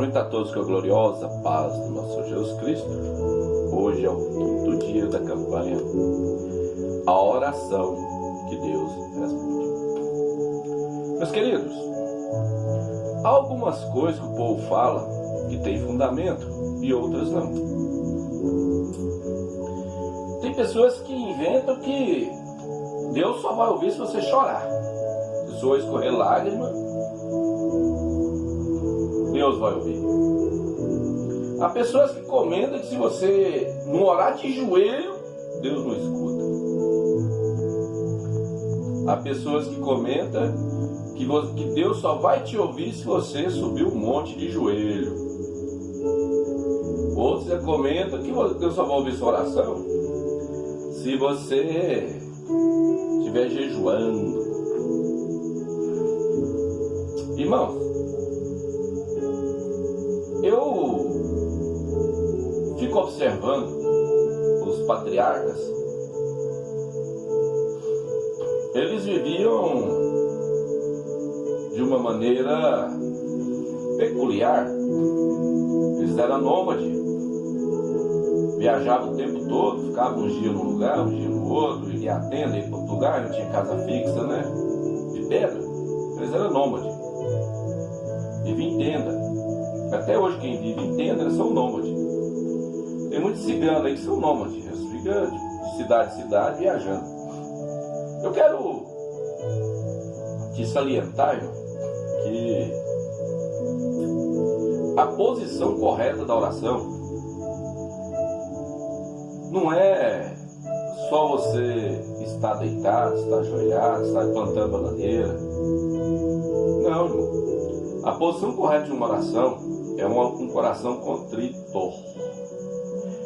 Cumprimento a todos com a gloriosa paz do nosso Senhor Jesus Cristo. Hoje é o quinto dia da campanha, a oração que Deus responde. Meus queridos, há algumas coisas que o povo fala que tem fundamento e outras não. Tem pessoas que inventam que Deus só vai ouvir se você chorar. Se sua escorrer lágrima, Deus vai ouvir. Há pessoas que comentam que se você não orar de joelho, Deus não escuta. Há pessoas que comentam que Deus só vai te ouvir se você subir um monte de joelho. Outros comentam que Deus só vai ouvir sua oração se você estiver jejuando. Irmãos, eu fico observando os patriarcas. Eles viviam de uma maneira peculiar. Eles eram nômades, viajavam o tempo todo, ficavam uns dias num lugar, uns dias no outro, iam à tenda, iam para outro lugar, não tinha casa fixa, né? De pedra. Eles eram nômades, viviam em tenda. Até hoje quem vive em tenda são nômades. Tem muitos ciganos aí que são nômades, eles ficam de cidade em cidade viajando. Eu quero te salientar, irmão, que a posição correta da oração não é só você estar deitado, estar ajoelhado, estar plantando bananeira. Não, irmão. A posição correta de uma oração é um coração contrito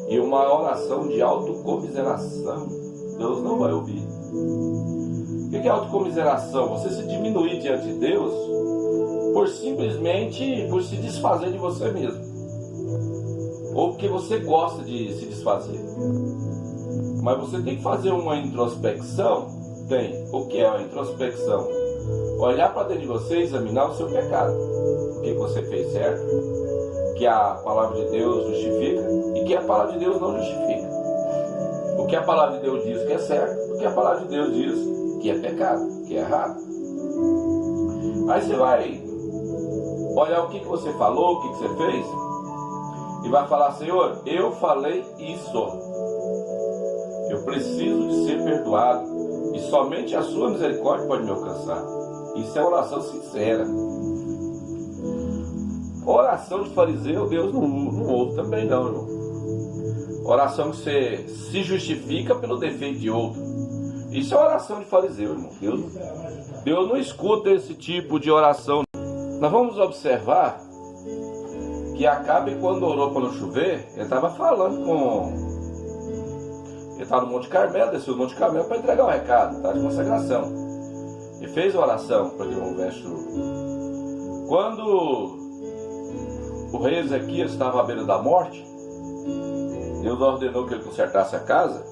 e uma oração de autocomiseração. Deus não vai ouvir. O que é autocomiseração? Você se diminuir diante de Deus por simplesmente por se desfazer de você mesmo, ou porque você gosta de se desfazer. Mas você tem que fazer uma introspecção. Tem. O que é uma introspecção? Olhar para dentro de você e examinar o seu pecado. O que você fez certo, que a palavra de Deus justifica e que a palavra de Deus não justifica. O que a palavra de Deus diz que é certo, o que a palavra de Deus diz que é pecado, que é errado. Aí você vai olhar o que você falou, o que você fez, e vai falar: Senhor, eu falei isso, eu preciso de ser perdoado, e somente a sua misericórdia pode me alcançar. Isso é oração sincera. Oração de fariseu, Deus não ouve também não, irmão. Oração que você se justifica pelo defeito de outro. Isso é oração de fariseu, irmão. Deus não escuta esse tipo de oração. Nós vamos observar que Acabe, quando orou para não chover, ele estava falando com... Ele estava no Monte Carmelo, desceu no Monte Carmelo para entregar o recado, tá, de consagração. Ele fez a oração, para o verso. Quando o rei Ezequias estava à beira da morte, Deus ordenou que ele consertasse a casa.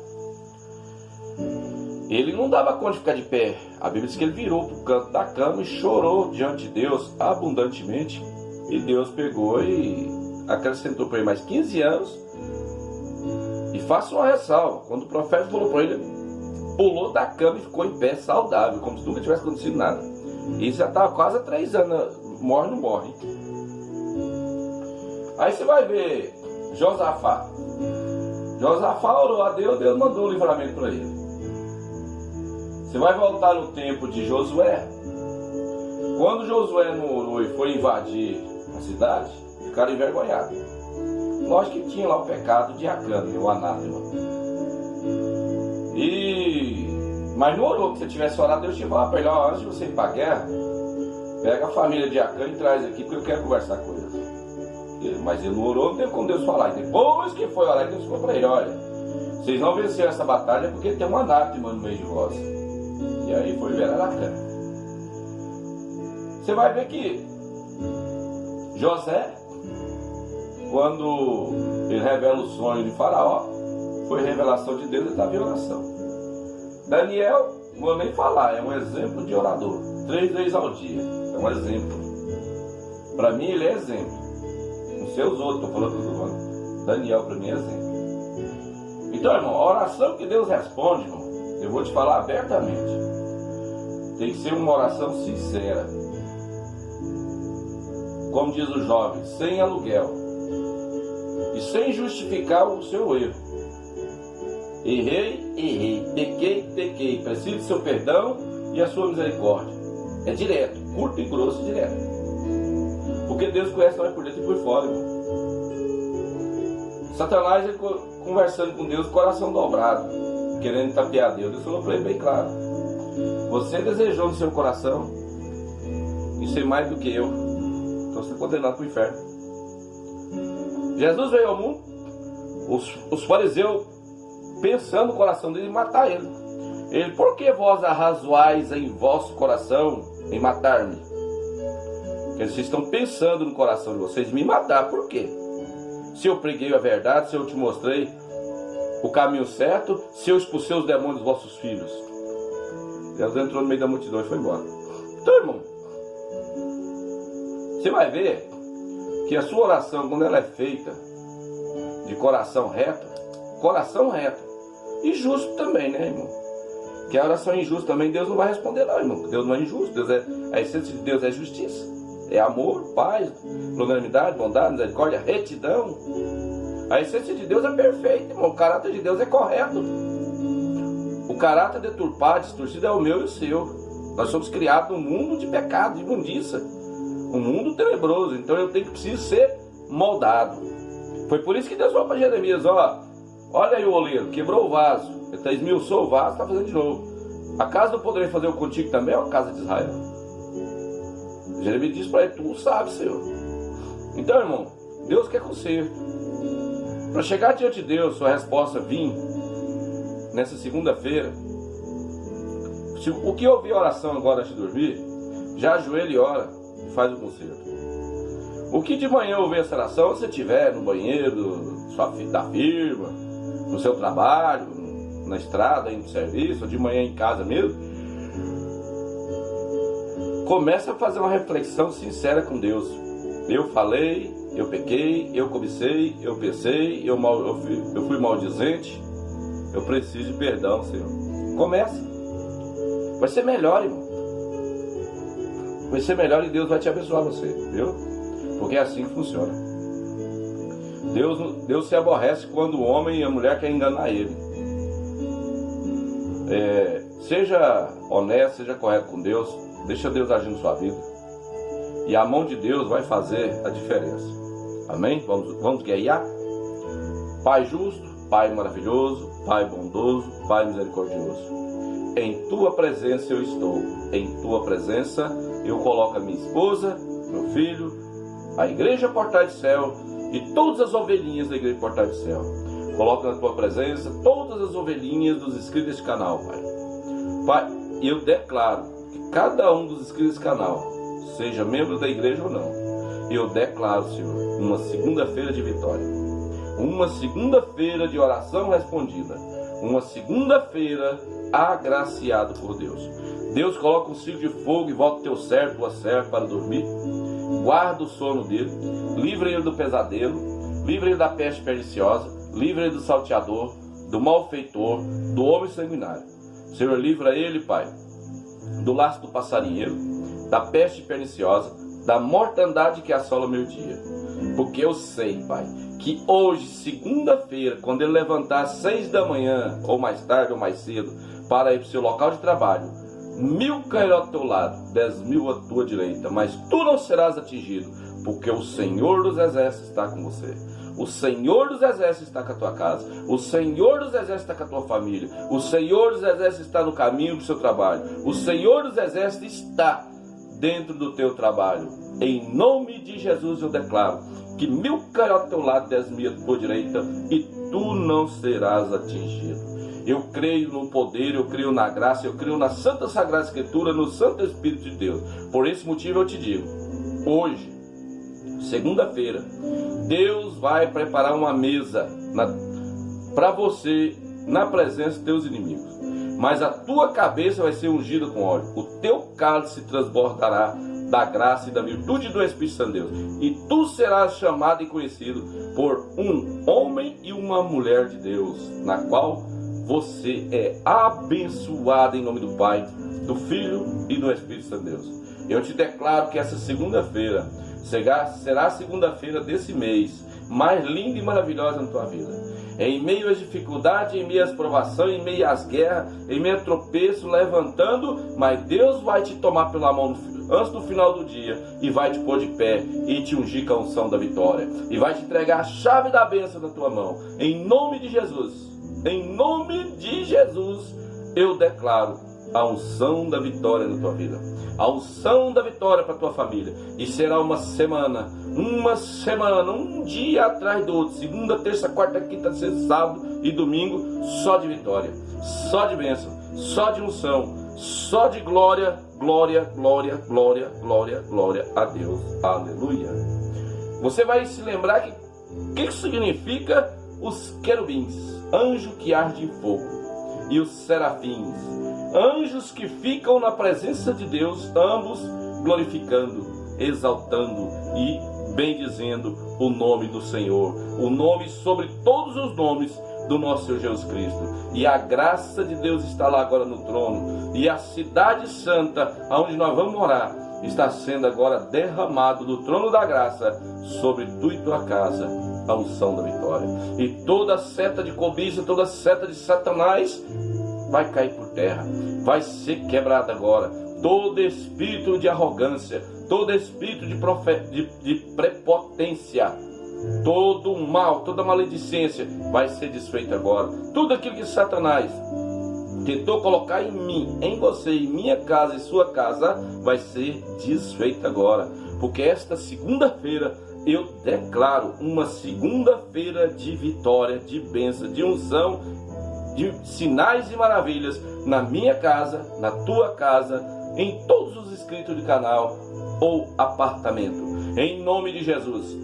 Ele não dava conta de ficar de pé. A Bíblia diz que ele virou para o canto da cama e chorou diante de Deus abundantemente. E Deus pegou e acrescentou para ele mais 15 anos. E faça uma ressalva: quando o profeta falou para ele, pulou da cama e ficou em pé saudável, como se nunca tivesse acontecido nada. E isso já estava quase há 3 anos. Morre ou não morre? Aí você vai ver Josafá. Josafá orou a Deus, Deus mandou o livramento para ele. Você vai voltar no tempo de Josué. Quando Josué não orou e foi invadir a cidade, ficaram envergonhados. Lógico que tinha lá o pecado de Acã, o anátema. Mas não orou, que se tivesse orado, Deus tinha falado para ele: antes de você ir para a guerra, pega a família de Acã e traz aqui, porque eu quero conversar com eles. Mas ele não orou, não tem como Deus falar. E depois que foi orar, Deus falou para ele: olha, vocês não venceram essa batalha porque tem um anátema no meio de vós. E aí foi ver Acã. Você vai ver que José, quando ele revela o sonho de Faraó, foi revelação de Deus, ele estava em oração. Daniel, não vou nem falar, é um exemplo de orador. 3 vezes ao dia, é um exemplo. Para mim ele é exemplo. Não sei os outros, estou falando dos humanos. Daniel para mim é exemplo. Então, irmão, a oração que Deus responde, irmão, eu vou te falar abertamente. Tem que ser uma oração sincera. Como diz o jovem, sem aluguel. E sem justificar o seu erro. Errei, pequei. Preciso do seu perdão e a sua misericórdia. É direto, curto e grosso e direto. Porque Deus conhece nós por dentro e por fora, irmão. Satanás, ele conversando com Deus, coração dobrado, querendo tapear Deus. Deus falou para ele bem claro: você desejou no seu coração em ser mais do que eu, então você é condenado para o inferno. Jesus veio ao mundo, os fariseus pensando no coração dele em matar ele. Ele: por que vós arrazoais em vosso coração em matar-me? Porque vocês estão pensando no coração de vocês me matar. Por quê? Se eu preguei a verdade, se eu te mostrei o caminho certo, se eu expulsei os demônios dos vossos filhos. Jesus entrou no meio da multidão e foi embora. Então, irmão, você vai ver que a sua oração, quando ela é feita de coração reto, e justo também, né, irmão? Que a oração injusta também Deus não vai responder não, irmão. Deus não é injusto, a essência de Deus é justiça. É amor, paz, longanimidade, bondade, misericórdia, retidão. A essência de Deus é perfeita, irmão. O caráter de Deus é correto. O caráter deturpado, distorcido é o meu e o seu. Nós somos criados num mundo de pecado, de imundícia. Um mundo tenebroso. Então eu preciso ser moldado. Foi por isso que Deus falou para Jeremias: olha aí o oleiro, quebrou o vaso. Ele esmiuçou o vaso, está fazendo de novo. Acaso não poderei fazer contigo também, ó casa de Israel? Jeremias diz para ele: tu sabe, Senhor. Então, irmão, Deus quer conserto. Para chegar diante de Deus, sua resposta vir nessa segunda-feira. O que ouvir a oração agora antes de dormir, já ajoelha e ora e faz o conserto. O que de manhã ouvir essa oração, se você estiver no banheiro da firma, no seu trabalho, na estrada, indo no serviço, ou de manhã em casa mesmo, começa a fazer uma reflexão sincera com Deus. Eu falei, eu pequei, eu cobicei, eu pensei, eu fui maldizente, eu preciso de perdão, Senhor. Começa. Vai ser melhor, irmão. Vai ser melhor e Deus vai te abençoar você, viu? Porque é assim que funciona. Deus se aborrece quando o homem e a mulher querem enganar ele. Seja honesto, seja correto com Deus. Deixa Deus agir na sua vida. E a mão de Deus vai fazer a diferença. Amém? Vamos guerrear? Pai justo, Pai maravilhoso, Pai bondoso, Pai misericordioso. Em Tua presença eu estou. Em Tua presença eu coloco a minha esposa, meu filho, a igreja Portal do Céu e todas as ovelhinhas da igreja Portal do Céu. Coloco na Tua presença todas as ovelhinhas dos inscritos deste canal, Pai. Pai, eu declaro cada um dos inscritos desse canal, seja membro da igreja ou não, eu declaro, Senhor, uma segunda-feira de vitória, uma segunda-feira de oração respondida, uma segunda-feira agraciado por Deus. Deus coloca um círculo de fogo e volta o teu servo, tua serva para dormir, guarda o sono dele, livra ele do pesadelo, livra ele da peste perniciosa, livra ele do salteador, do malfeitor, do homem sanguinário. Senhor, livra ele, Pai, do laço do passarinheiro, da peste perniciosa, da mortandade que assola o meu dia. Porque eu sei, Pai, que hoje, segunda-feira, quando ele levantar às 6 da manhã, ou mais tarde ou mais cedo, para ir para o seu local de trabalho, 1000 cairão ao teu lado, 10.000 à tua direita, mas tu não serás atingido, porque o Senhor dos Exércitos está com você. O Senhor dos Exércitos está com a tua casa. O Senhor dos Exércitos está com a tua família. O Senhor dos Exércitos está no caminho do seu trabalho. O Senhor dos Exércitos está dentro do teu trabalho. Em nome de Jesus eu declaro que 1000 cairão ao teu lado, 10.000 à tua direita, e tu não serás atingido. Eu creio no poder, eu creio na graça, eu creio na Santa Sagrada Escritura, no Santo Espírito de Deus. Por esse motivo eu te digo, hoje, segunda-feira, Deus vai preparar uma mesa para você na presença dos teus inimigos. Mas a tua cabeça vai ser ungida com óleo. O teu cálice transbordará da graça e da virtude do Espírito Santo de Deus. E tu serás chamado e conhecido por um homem e uma mulher de Deus, na qual você é abençoado em nome do Pai, do Filho e do Espírito Santo de Deus. Eu te declaro que essa segunda-feira será a segunda-feira desse mês mais linda e maravilhosa na tua vida. Em meio às dificuldades, em meio às provações, em meio às guerras, em meio a tropeço, levantando, mas Deus vai te tomar pela mão antes do final do dia e vai te pôr de pé e te ungir com a unção da vitória e vai te entregar a chave da bênção na tua mão, em nome de Jesus. Em nome de Jesus eu declaro a unção da vitória na tua vida, a unção da vitória para a tua família. E será uma semana, um dia atrás do outro, segunda, terça, quarta, quinta, sexta, sábado e domingo, só de vitória, só de bênção, só de unção, só de glória, glória, glória, glória, glória, glória a Deus. Aleluia. Você vai se lembrar que o que significa os querubins, anjo que arde em fogo, e os serafins, anjos que ficam na presença de Deus, ambos glorificando, exaltando e bendizendo o nome do Senhor, o nome sobre todos os nomes do nosso Senhor Jesus Cristo. E a graça de Deus está lá agora no trono, e a cidade santa, onde nós vamos morar, está sendo agora derramado do trono da graça sobre tu e tua casa, a unção da vitória. E toda seta de cobiça, toda seta de Satanás vai cair por terra, vai ser quebrada agora. Todo espírito de arrogância, todo espírito de prepotência, todo mal, toda maledicência vai ser desfeito agora. Tudo aquilo que Satanás tentou colocar em mim, em você, em minha casa e sua casa, vai ser desfeito agora. Porque esta segunda-feira eu declaro uma segunda-feira de vitória, de bênção, de unção, de sinais e maravilhas na minha casa, na tua casa, em todos os inscritos do canal ou apartamento. Em nome de Jesus,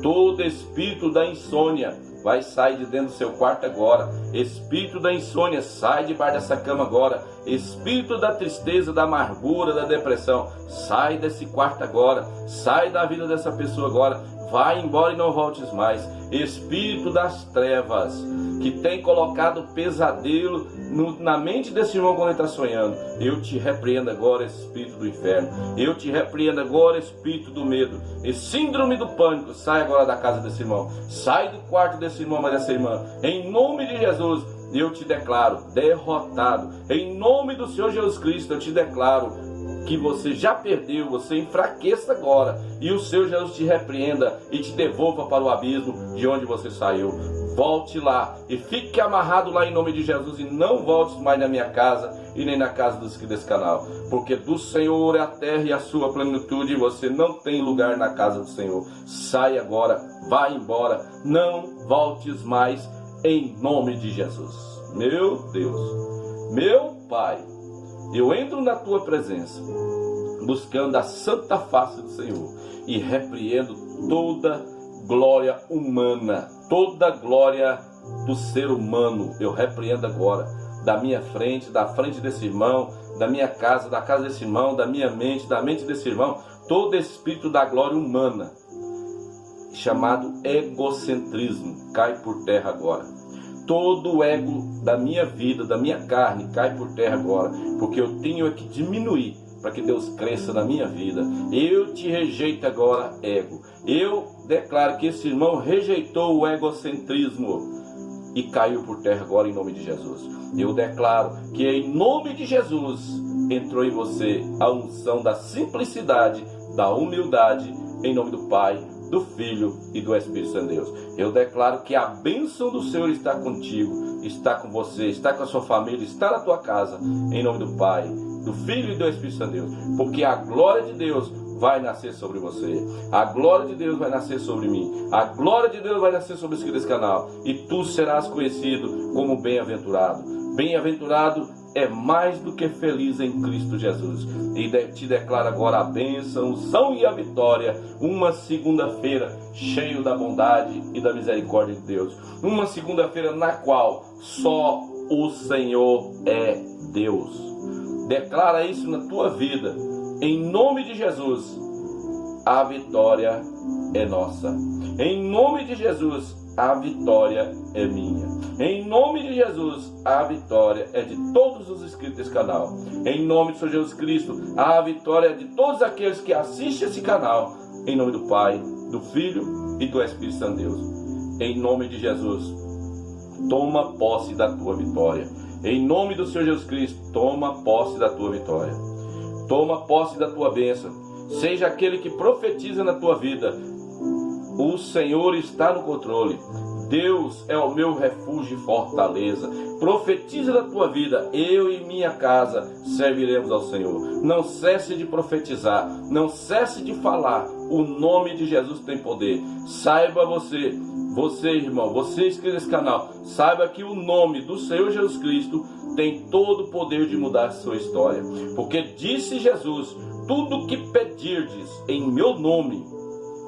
todo espírito da insônia vai sair de dentro do seu quarto agora. Espírito da insônia, sai debaixo dessa cama agora. Espírito da tristeza, da amargura, da depressão, sai desse quarto agora. Sai da vida dessa pessoa agora. Vai embora e não voltes mais. Espírito das trevas, que tem colocado pesadelo na mente desse irmão quando ele está sonhando, eu te repreendo agora, espírito do inferno. Eu te repreendo agora, espírito do medo. E síndrome do pânico, sai agora da casa desse irmão. Sai do quarto desse irmão e dessa irmã. Em nome de Jesus, eu te declaro derrotado. Em nome do Senhor Jesus Cristo, eu te declaro que você já perdeu, você enfraqueça agora, e o Senhor Jesus te repreenda e te devolva para o abismo de onde você saiu. Volte lá e fique amarrado lá em nome de Jesus, e não volte mais na minha casa e nem na casa dos que desse canal, porque do Senhor é a terra e a sua plenitude, e você não tem lugar na casa do Senhor. Sai agora, vá embora, não voltes mais em nome de Jesus. Meu Deus, meu Pai, eu entro na tua presença, buscando a santa face do Senhor, e repreendo toda glória humana, toda glória do ser humano. Eu repreendo agora, da minha frente, da frente desse irmão, da minha casa, da casa desse irmão, da minha mente, da mente desse irmão, todo espírito da glória humana, chamado egocentrismo, cai por terra agora. Todo o ego da minha vida, da minha carne, cai por terra agora, porque eu tenho que diminuir para que Deus cresça na minha vida. Eu te rejeito agora, ego. Eu declaro que esse irmão rejeitou o egocentrismo e caiu por terra agora em nome de Jesus. Eu declaro que em nome de Jesus entrou em você a unção da simplicidade, da humildade, em nome do Pai, do Filho e do Espírito Santo de Deus. Eu declaro que a bênção do Senhor está contigo, está com você, está com a sua família, está na tua casa, em nome do Pai, do Filho e do Espírito Santo de Deus, porque a glória de Deus vai nascer sobre você, a glória de Deus vai nascer sobre mim, a glória de Deus vai nascer sobre esse canal, e tu serás conhecido como bem-aventurado. Bem-aventurado é mais do que feliz em Cristo Jesus. E te declaro agora a bênção, unção e a vitória. Uma segunda-feira cheio da bondade e da misericórdia de Deus. Uma segunda-feira na qual só o Senhor é Deus. Declara isso na tua vida. Em nome de Jesus, a vitória é nossa. Em nome de Jesus, a vitória é minha. Em nome de Jesus, a vitória é de todos os inscritos desse canal. Em nome do Senhor Jesus Cristo, a vitória é de todos aqueles que assistem esse canal. Em nome do Pai, do Filho e do Espírito Santo de Deus. Em nome de Jesus, toma posse da tua vitória. Em nome do Senhor Jesus Cristo, toma posse da tua vitória. Toma posse da tua bênção. Seja aquele que profetiza na tua vida. O Senhor está no controle. Deus é o meu refúgio e fortaleza. Profetiza na tua vida. Eu e minha casa serviremos ao Senhor. Não cesse de profetizar. Não cesse de falar. O nome de Jesus tem poder. Saiba você irmão, você inscrito nesse canal, saiba que o nome do Senhor Jesus Cristo tem todo o poder de mudar a sua história. Porque disse Jesus: tudo que pedirdes em meu nome,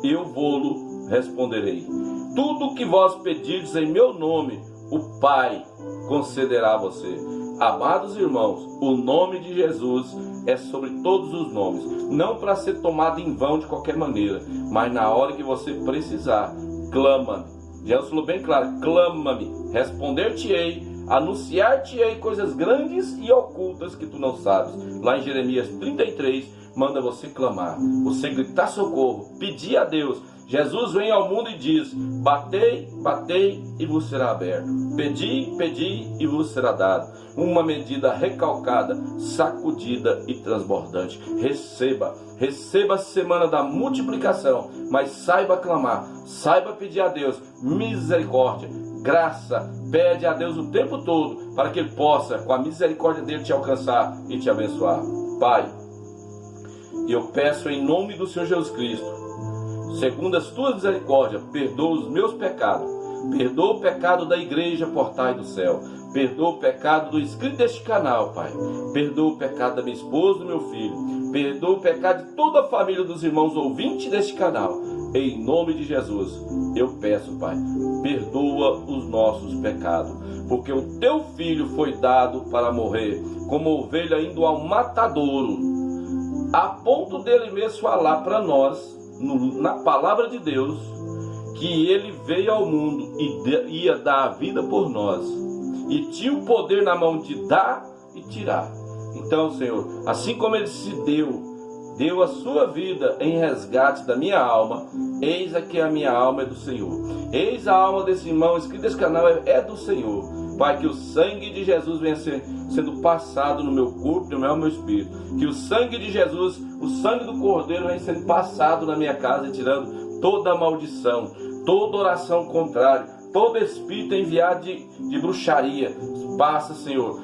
eu vou-lo responderei. Tudo que vós pedirdes em meu nome, o Pai concederá a você. Amados irmãos, o nome de Jesus é sobre todos os nomes, não para ser tomado em vão de qualquer maneira, mas na hora que você precisar, clama-me. Jesus falou bem claro: clama-me, responder-te-ei, anunciar-te-ei coisas grandes e ocultas que tu não sabes. Lá em Jeremias 33, manda você clamar, você gritar socorro, pedir a Deus. Jesus vem ao mundo e diz: batei, batei e vos será aberto. Pedi, pedi e vos será dado. Uma medida recalcada, sacudida e transbordante. Receba a semana da multiplicação, mas saiba clamar, saiba pedir a Deus misericórdia, graça. Pede a Deus o tempo todo para que Ele possa, com a misericórdia dEle, te alcançar e te abençoar. Pai, eu peço em nome do Senhor Jesus Cristo, segundo as tuas misericórdias, perdoa os meus pecados. Perdoa o pecado da igreja Portais do Céu. Perdoa o pecado do inscrito deste canal, Pai. Perdoa o pecado da minha esposa, do meu filho. Perdoa o pecado de toda a família dos irmãos ouvintes deste canal. Em nome de Jesus, eu peço, Pai, perdoa os nossos pecados. Porque o teu filho foi dado para morrer, como ovelha indo ao matadouro, a ponto dele mesmo falar para nós, na palavra de Deus, que ele veio ao mundo e ia dar a vida por nós, e tinha o poder na mão de dar e tirar. Então, Senhor, assim como ele se deu a sua vida em resgate da minha alma, eis aqui a minha alma é do Senhor. Eis a alma desse irmão inscrito nesse canal é do Senhor. Pai, que o sangue de Jesus venha sendo passado no meu corpo, no meu espírito. Que o sangue de Jesus, o sangue do Cordeiro, venha sendo passado na minha casa, tirando toda a maldição, toda oração contrária, todo espírito enviado de bruxaria. Passa, Senhor,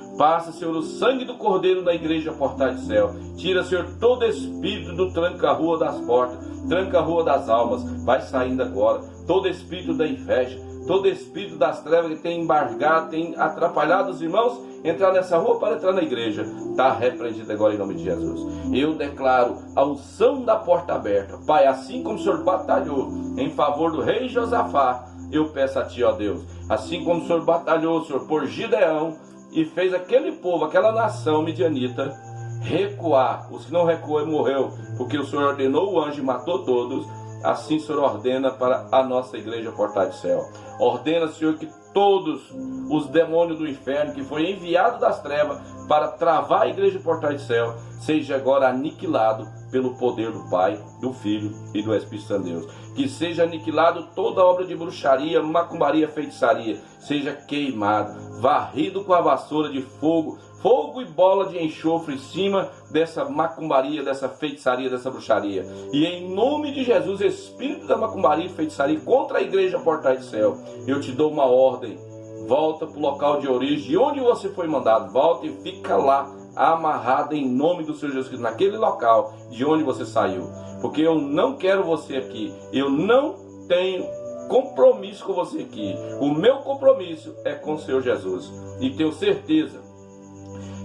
o sangue do Cordeiro na igreja Portais do Céu. Tira, Senhor, todo espírito do tranca-rua das portas, tranca-rua das almas. Vai saindo agora. Todo espírito da inveja, todo espírito das trevas que tem embargado, tem atrapalhado os irmãos entrar nessa rua para entrar na igreja, está repreendido agora em nome de Jesus. Eu declaro a unção da porta aberta. Pai, assim como o Senhor batalhou em favor do rei Josafá, eu peço a Ti, ó Deus, assim como o Senhor batalhou, Senhor, por Gideão, e fez aquele povo, aquela nação midianita recuar. Os que não recuou morreu, porque o Senhor ordenou o anjo e matou todos. Assim o Senhor ordena para a nossa igreja Portais do Céu. Ordena, Senhor, que todos os demônios do inferno que foi enviado das trevas para travar a igreja Portais do Céu, seja agora aniquilado pelo poder do Pai, do Filho e do Espírito Santo de Deus. Que seja aniquilado toda obra de bruxaria, macumbaria, feitiçaria, seja queimado, varrido com a vassoura de fogo, fogo e bola de enxofre em cima dessa macumbaria, dessa feitiçaria, dessa bruxaria. E em nome de Jesus, espírito da macumbaria e feitiçaria contra a igreja Portais do Céu, eu te dou uma ordem: volta para o local de origem, de onde você foi mandado, volta e fica lá, amarrado em nome do Senhor Jesus Cristo, naquele local de onde você saiu. Porque eu não quero você aqui, eu não tenho compromisso com você aqui. O meu compromisso é com o Senhor Jesus. E tenho certeza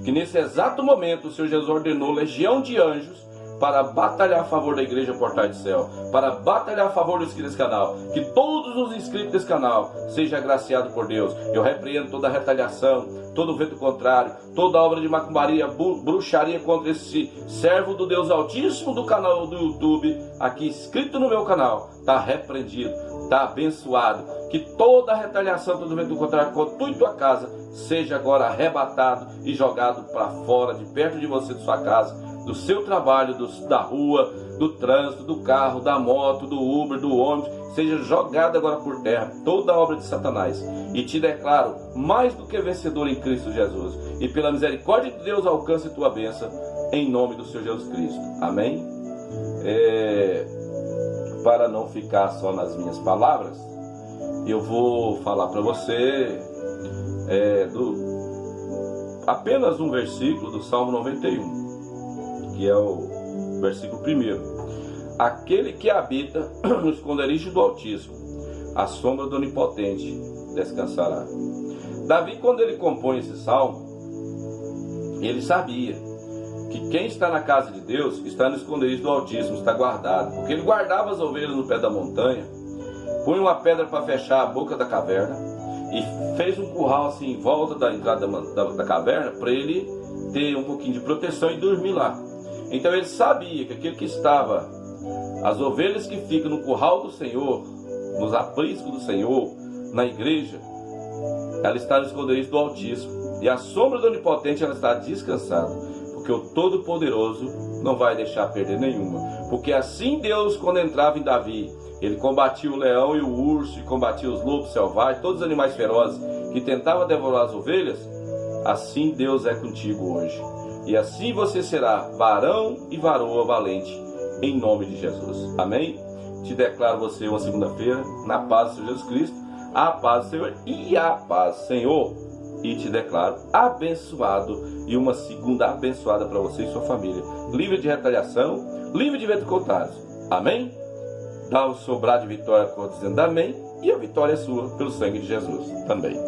que nesse exato momento o Senhor Jesus ordenou legião de anjos para batalhar a favor da Igreja Portais do Céu, para batalhar a favor dos inscritos desse canal, que todos os inscritos desse canal sejam agraciados por Deus. Eu repreendo toda a retaliação, todo o vento contrário, toda obra de macumbaria, bruxaria contra esse servo do Deus Altíssimo do canal do YouTube, aqui inscrito no meu canal, está repreendido, está abençoado. Que toda a retaliação, todo o vento contrário contra tu e tua casa, seja agora arrebatado e jogado para fora, de perto de você, de sua casa, do seu trabalho, da rua, do trânsito, do carro, da moto, do Uber, do ônibus, seja jogada agora por terra toda a obra de Satanás. E te declaro mais do que vencedor em Cristo Jesus. E pela misericórdia de Deus alcance tua bênção em nome do Senhor Jesus Cristo. Amém? Para não ficar só nas minhas palavras, eu vou falar para você apenas um versículo do Salmo 91, que é o versículo 1. Aquele que habita no esconderijo do Altíssimo, a sombra do Onipotente descansará. Davi, quando ele compõe esse salmo, ele sabia que quem está na casa de Deus está no esconderijo do Altíssimo, está guardado, porque ele guardava as ovelhas no pé da montanha, põe uma pedra para fechar a boca da caverna e fez um curral assim em volta da entrada da caverna para ele ter um pouquinho de proteção e dormir lá. Então ele sabia que aquele que estava, as ovelhas que ficam no curral do Senhor, nos apriscos do Senhor, na igreja, ela está no esconderijo do Altíssimo, e a sombra do Onipotente ela está descansada, porque o Todo-Poderoso não vai deixar perder nenhuma. Porque assim Deus, quando entrava em Davi, ele combatia o leão e o urso, e combatia os lobos selvagens, todos os animais ferozes que tentavam devorar as ovelhas. Assim Deus é contigo hoje, e assim você será varão e varoa valente, em nome de Jesus. Amém? Te declaro você uma segunda-feira na paz do Senhor Jesus Cristo, a paz do Senhor e a paz do Senhor. E te declaro abençoado, e uma segunda abençoada para você e sua família, livre de retaliação, livre de vento contrário. Amém? Dá o sobrar de vitória dizendo amém, e a vitória é sua pelo sangue de Jesus também.